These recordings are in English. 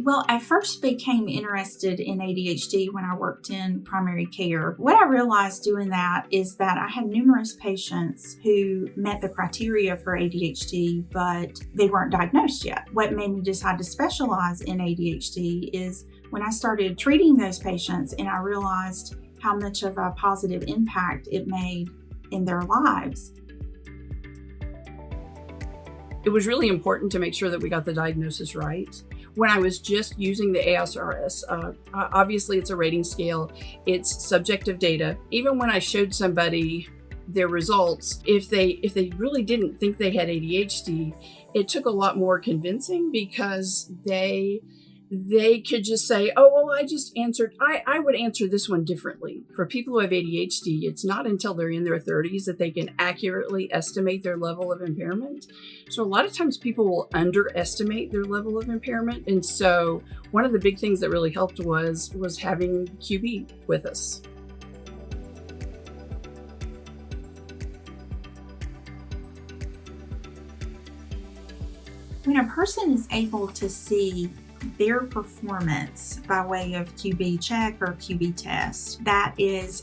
Well, I first became interested in ADHD when I worked in primary care. What I realized doing that is that I had numerous patients who met the criteria for ADHD, but they weren't diagnosed yet. What made me decide to specialize in ADHD is when I started treating those patients and I realized how much of a positive impact it made in their lives. It was really important to make sure that we got the diagnosis right. When I was just using the ASRS, obviously it's a rating scale, it's subjective data. Even when I showed somebody their results, if they really didn't think they had ADHD, it took a lot more convincing because they could just say, oh, well, I would answer this one differently. For people who have ADHD, it's not until they're in their 30s that they can accurately estimate their level of impairment. So a lot of times people will underestimate their level of impairment. And so one of the big things that really helped was having QB with us. When a person is able to see their performance by way of QB check or QB test, that is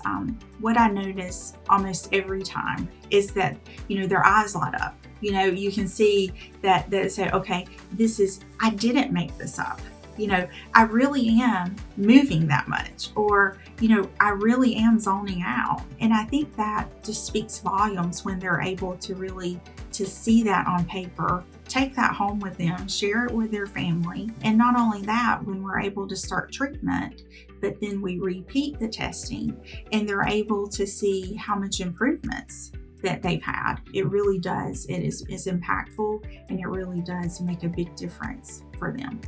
what I notice almost every time is that, their eyes light up. You can see that they say, okay, I didn't make this up. I really am moving that much, or, I really am zoning out. And I think that just speaks volumes when they're able to see that on paper, take that home with them, share it with their family. And not only that, when we're able to start treatment, but then we repeat the testing and they're able to see how much improvements that they've had. It really does. It is impactful and it really does make a big difference for them.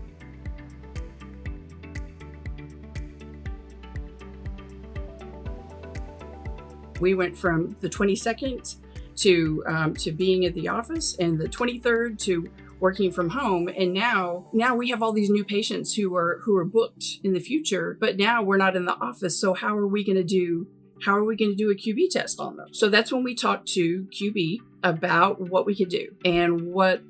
We went from the 22nd to being at the office, and the 23rd to working from home. And now we have all these new patients who are booked in the future, but now we're not in the office. So how are we going to do a QB test on them? So that's when we talked to QB about what we could do and what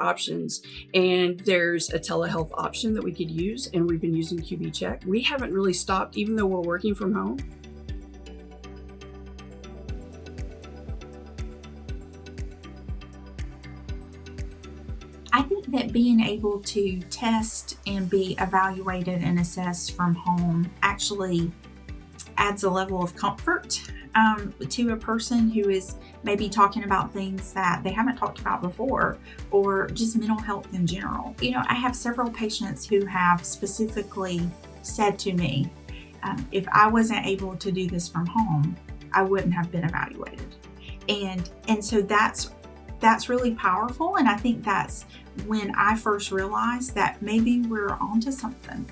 options. And there's a telehealth option that we could use, and we've been using QB check. We haven't really stopped, even though we're working from home. I think that being able to test and be evaluated and assessed from home actually adds a level of comfort to a person who is maybe talking about things that they haven't talked about before, or just mental health in general. I have several patients who have specifically said to me, if I wasn't able to do this from home, I wouldn't have been evaluated. And so that's really powerful. And I think that's when I first realized that maybe we're onto something.